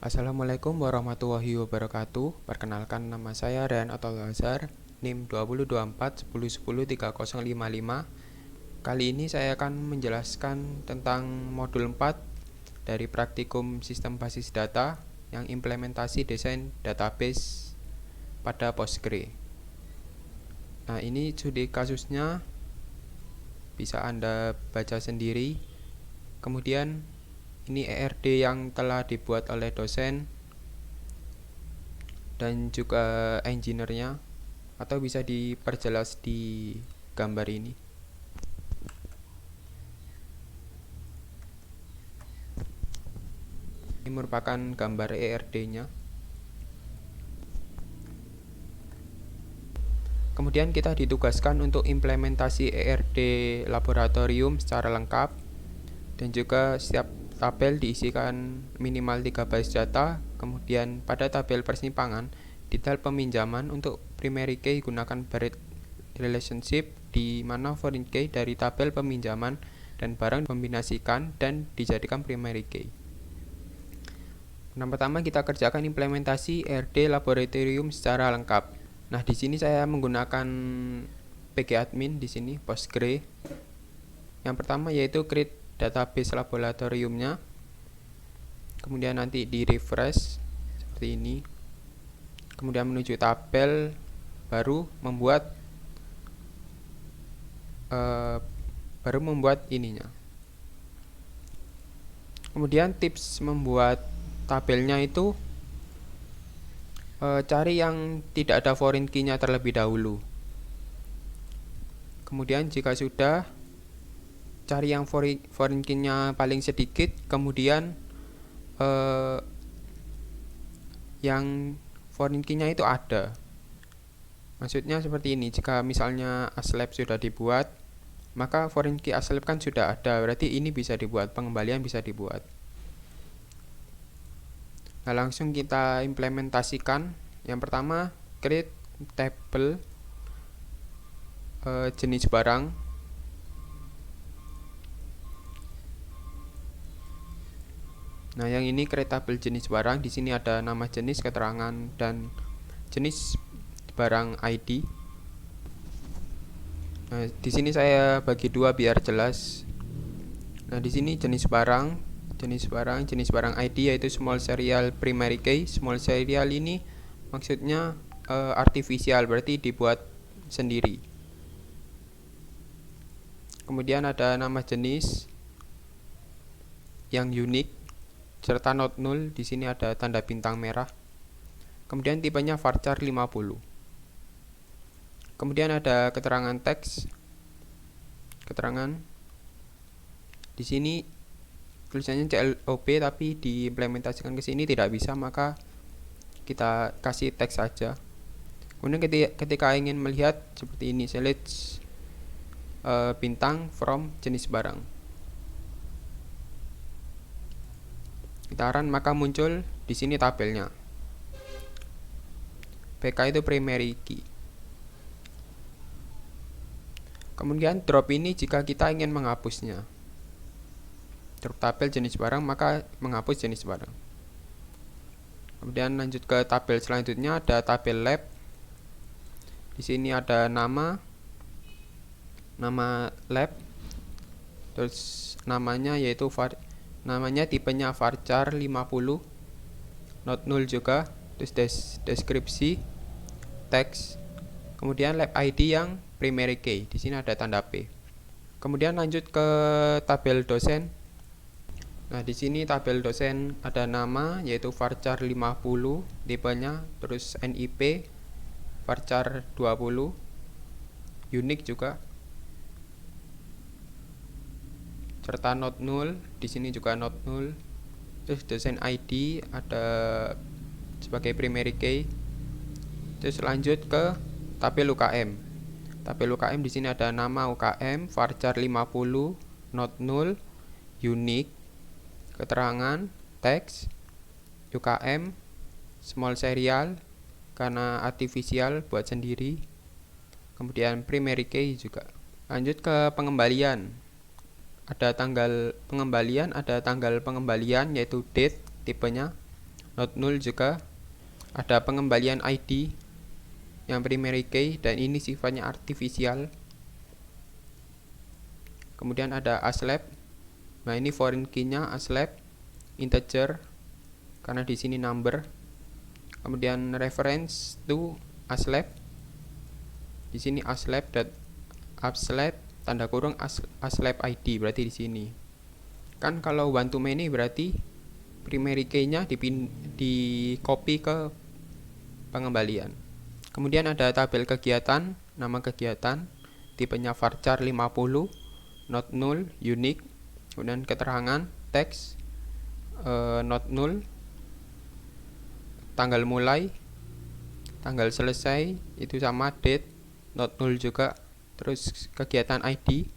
Assalamualaikum warahmatullahi wabarakatuh. Perkenalkan, nama saya Ryan Atolazar, NIM 2024 1010 3055. Kali ini saya akan menjelaskan tentang modul 4 dari praktikum sistem basis data yang implementasi desain database pada Postgre. Nah, ini studi kasusnya bisa Anda baca sendiri. Kemudian ini ERD yang telah dibuat oleh dosen dan juga engineer-nya, atau bisa diperjelas di gambar ini. Ini merupakan gambar ERD-nya. Kemudian kita ditugaskan untuk implementasi ERD laboratorium secara lengkap, dan juga setiap tabel diisikan minimal 3 basis data. Kemudian pada tabel persimpangan, detail peminjaman untuk primary key gunakan Barrett relationship, di mana foreign key dari tabel peminjaman dan barang dikombinasikan dan dijadikan primary key. Nah, pertama kita kerjakan implementasi ERD laboratorium secara lengkap. Nah, di sini saya menggunakan pgadmin di sini Postgre. Yang pertama yaitu create database laboratoriumnya. Kemudian nanti di refresh seperti ini. Kemudian menuju tabel, baru membuat ininya. Kemudian tips membuat tabelnya itu cari yang tidak ada foreign key-nya terlebih dahulu. Kemudian jika sudah, cari yang foreign key-nya paling sedikit, kemudian yang foreign key-nya itu ada. Maksudnya seperti ini, jika misalnya aslab sudah dibuat, maka foreign key aslab kan sudah ada, berarti ini bisa dibuat, pengembalian bisa dibuat. Nah, langsung kita implementasikan. Yang pertama, create table jenis barang. Nah, yang ini create table jenis barang. Di sini ada nama jenis, keterangan, dan jenis barang ID. Nah, di sini saya bagi dua biar jelas. Nah, di sini jenis barang ID yaitu small serial primary key. Small serial ini maksudnya artificial, berarti dibuat sendiri. Kemudian ada nama jenis yang unik serta not null. Di sini ada tanda bintang merah. Kemudian tipenya varchar 50. Kemudian ada keterangan teks. Keterangan di sini tulisannya CLOP, tapi diimplementasikan ke sini tidak bisa, maka kita kasih teks saja. Kemudian ketika ingin melihat seperti ini, select bintang from jenis barang, kita run, maka muncul di sini tabelnya. PK itu primary key. Kemudian drop ini jika kita ingin menghapusnya. Drop tabel jenis barang, maka menghapus jenis barang. Kemudian lanjut ke tabel selanjutnya, ada tabel lab. Di sini ada nama lab, terus namanya yaitu namanya tipenya varchar 50, not null juga, terus deskripsi, teks, kemudian lab ID yang primary key. Di sini ada tanda P. Kemudian lanjut ke tabel dosen. Nah, di sini tabel dosen ada nama yaitu varchar 50, tipenya, terus NIP varchar 20, unik juga, serta not null. Di sini juga not null. Terus dosen ID ada sebagai primary key. Terus lanjut ke tabel UKM. Tabel UKM di sini ada nama UKM varchar 50, not null, unik, keterangan, teks, UKM, small serial karena artificial, buat sendiri. Kemudian primary key juga. Lanjut ke pengembalian. Ada tanggal pengembalian, yaitu date, tipenya not null juga ada pengembalian ID yang primary key dan ini sifatnya artifisial. Kemudian ada aslab. Nah, ini foreign key-nya aslab integer karena di sini number. Kemudian reference to aslab. Di sini aslab tanda kurung aslab ID berarti di sini. Kan kalau one to many berarti primary key-nya di copy ke pengembalian. Kemudian ada tabel kegiatan, nama kegiatan, tipenya varchar 50, not null, unique. Kemudian keterangan, teks, not null, tanggal mulai, tanggal selesai, itu sama date, not null juga. Terus kegiatan ID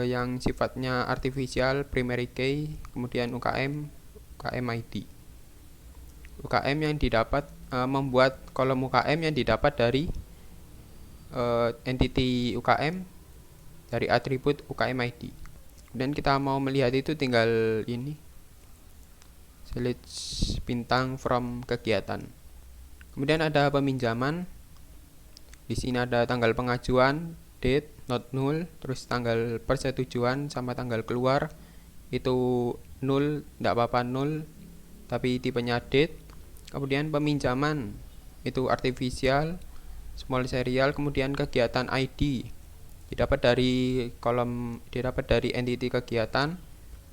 yang sifatnya artificial, primary key, kemudian UKM ID. UKM yang didapat membuat kolom UKM yang didapat dari entity UKM dari atribut UKM ID. Dan kita mau melihat itu tinggal ini select bintang from kegiatan. Kemudian ada peminjaman. Di sini ada tanggal pengajuan, date, not null, terus tanggal persetujuan sama tanggal keluar itu null, tidak apa-apa null, tapi tipenya date. Kemudian peminjaman itu artificial, small serial, kemudian kegiatan ID didapat dari entity kegiatan,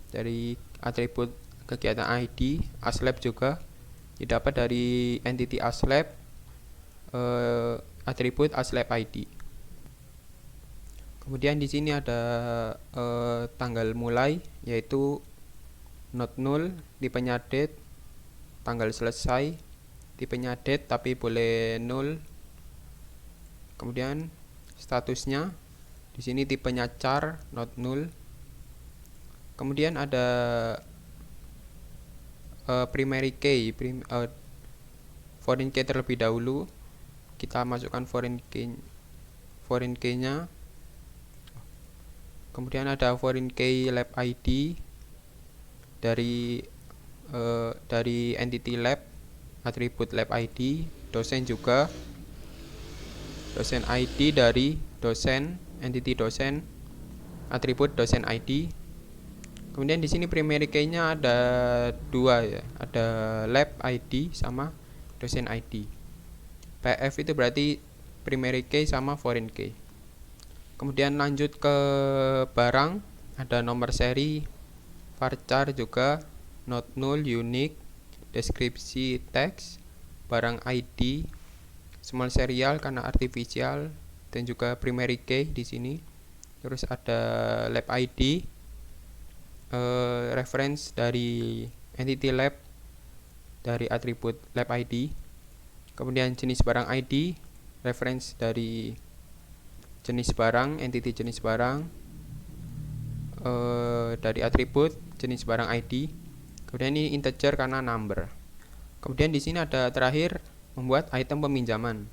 dari atribut kegiatan ID, aslab juga didapat dari entity aslab, atribut aslab ID. Kemudian di sini ada tanggal mulai yaitu not null, tipenya date, tanggal selesai, tipenya date tapi boleh null. Kemudian statusnya di sini tipenya char, not null. Kemudian ada primary key, foreign key terlebih dahulu. Kita masukkan foreign key-nya. Kemudian ada foreign key lab ID dari entity lab, atribut lab ID, dosen juga, dosen ID dari dosen, entity dosen, atribut dosen ID. Kemudian di sini primary key-nya ada dua ya, ada lab ID sama dosen ID. PF itu berarti primary key sama foreign key. Kemudian lanjut ke barang, ada nomor seri, varchar juga, not null, unique, deskripsi teks, barang ID, small serial karena artificial, dan juga primary key di sini. Terus ada lab ID, reference dari entity lab dari atribut lab ID. Kemudian jenis barang ID, reference dari jenis barang, entity jenis barang, dari atribut jenis barang ID. Kemudian ini integer karena number. Kemudian di sini ada terakhir membuat item peminjaman.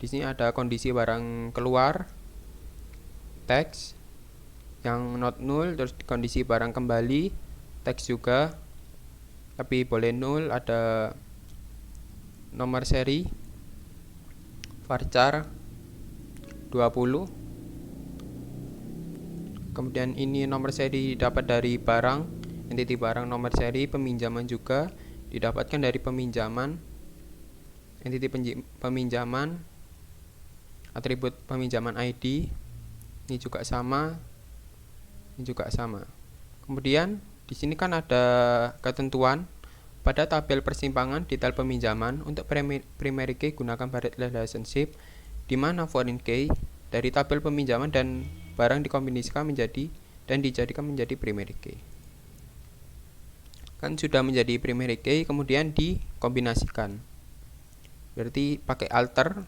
Di sini ada kondisi barang keluar, teks yang not null, terus kondisi barang kembali, teks juga tapi boleh null, ada nomor seri, varchar 20. Kemudian ini nomor seri dapat dari barang, entity barang, nomor seri peminjaman juga didapatkan dari peminjaman, entity peminjaman, atribut peminjaman ID. Ini juga sama, ini juga sama. Kemudian di sini kan ada ketentuan pada tabel persimpangan detail peminjaman untuk primary key gunakan barrel relationship di mana foreign key dari tabel peminjaman dan barang dikombinasikan menjadi dan dijadikan menjadi primary key. Kan sudah menjadi primary key kemudian dikombinasikan. Berarti pakai alter.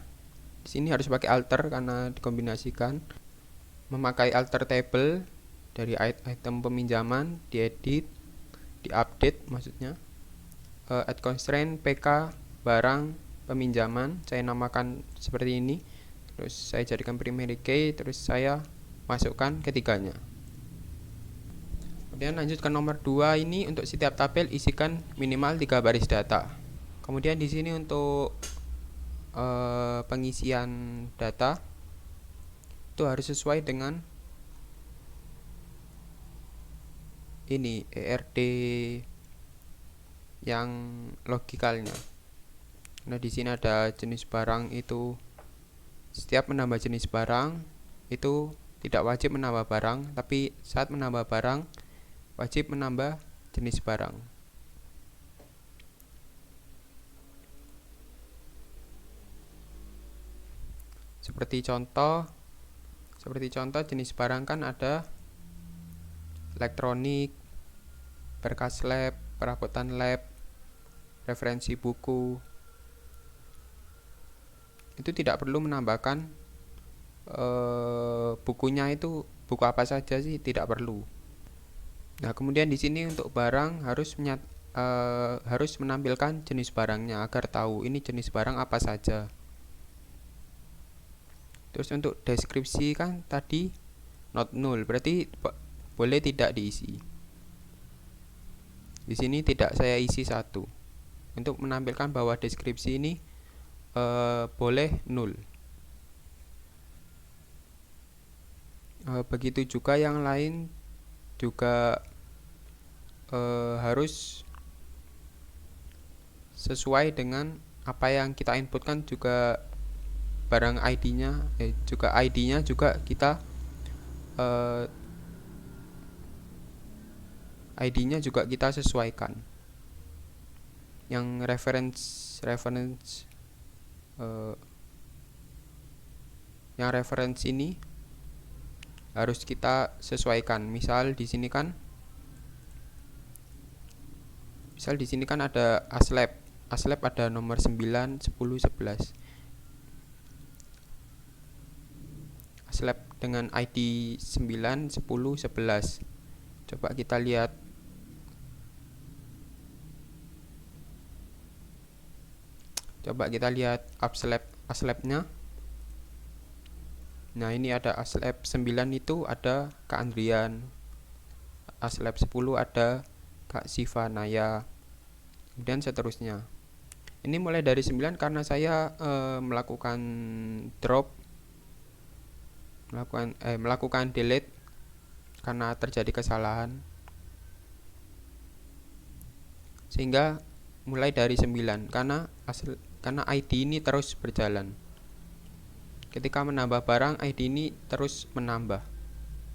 Di sini harus pakai alter karena dikombinasikan. Memakai alter table dari item peminjaman, diedit, diupdate maksudnya. Add constraint pk barang peminjaman, saya namakan seperti ini. Terus saya jadikan primary key, terus saya masukkan ketiganya. Kemudian lanjut ke nomor 2, ini untuk setiap tabel isikan minimal 3 baris data. Kemudian di sini untuk pengisian data itu harus sesuai dengan ini ERD yang logikalnya. Nah, di sini ada jenis barang, itu setiap menambah jenis barang itu tidak wajib menambah barang, tapi saat menambah barang wajib menambah jenis barang. Seperti contoh jenis barang kan ada elektronik, berkas lab, perabotan lab, referensi buku. Itu tidak perlu menambahkan bukunya itu buku apa saja sih, tidak perlu. Nah, kemudian di sini untuk barang harus menampilkan jenis barangnya agar tahu ini jenis barang apa saja. Terus untuk deskripsi kan tadi not null, berarti boleh tidak diisi. Di sini tidak saya isi satu. Untuk menampilkan bahwa deskripsi ini boleh null. Begitu juga yang lain juga harus sesuai dengan apa yang kita inputkan, juga barang ID-nya juga ID-nya juga kita ID-nya juga kita sesuaikan. Yang reference ini harus kita sesuaikan. Misal di sini kan ada aslab ada nomor 9, 10, 11. Aslab dengan ID 9, 10, 11. Coba kita lihat. Aslabnya. Nah, ini ada aslab 9 itu ada Kak Andrian. Aslab 10 ada Kak Siva Naya. Dan seterusnya. Ini mulai dari 9 karena saya melakukan delete karena terjadi kesalahan, sehingga mulai dari 9 karena ID ini terus berjalan. Ketika menambah barang, ID ini terus menambah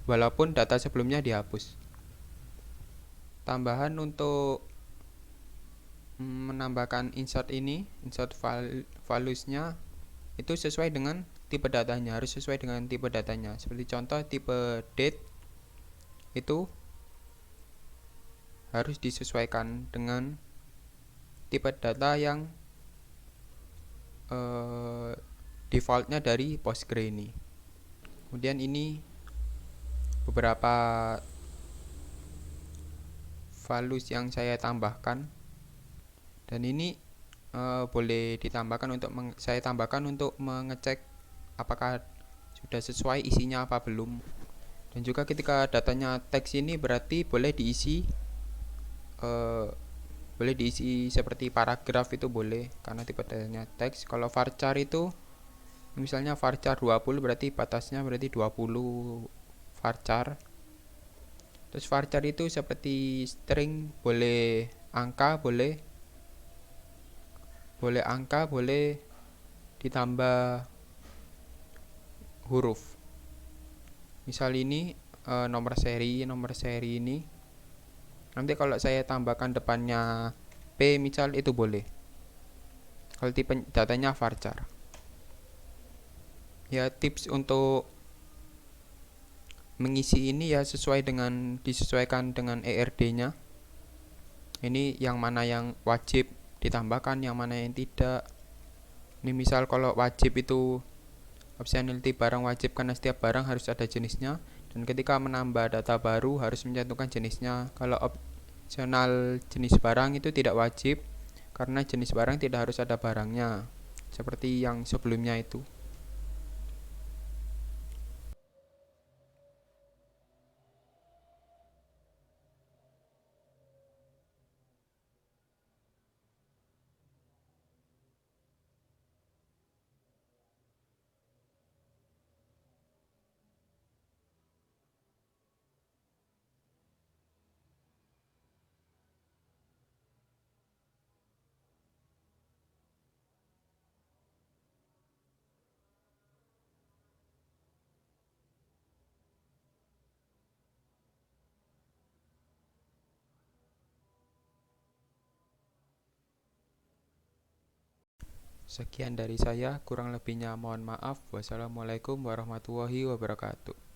walaupun data sebelumnya dihapus. Tambahan untuk menambahkan insert values-nya itu sesuai dengan tipe datanya, seperti contoh tipe date itu harus disesuaikan dengan tipe data yang defaultnya dari Postgre ini. Kemudian ini beberapa values yang saya tambahkan, dan ini boleh ditambahkan saya tambahkan untuk mengecek apakah sudah sesuai isinya apa belum. Dan juga ketika datanya teks ini berarti boleh diisi seperti paragraf, itu boleh karena tipe datanya teks. Kalau varchar itu misalnya varchar 20 berarti batasnya berarti 20 varchar. Terus varchar itu seperti string, boleh angka, boleh ditambah huruf. Misal ini nomor seri ini nanti kalau saya tambahkan depannya P misal, itu boleh kalau tipe datanya varchar. Ya, tips untuk mengisi ini ya disesuaikan dengan ERD-nya. Ini yang mana yang wajib ditambahkan, yang mana yang tidak. Ini misal kalau wajib itu optionality barang wajib karena setiap barang harus ada jenisnya, dan ketika menambah data baru harus mencantumkan jenisnya. Kalau opsional jenis barang itu tidak wajib karena jenis barang tidak harus ada barangnya, seperti yang sebelumnya itu. Sekian dari saya, kurang lebihnya mohon maaf. Wassalamualaikum warahmatullahi wabarakatuh.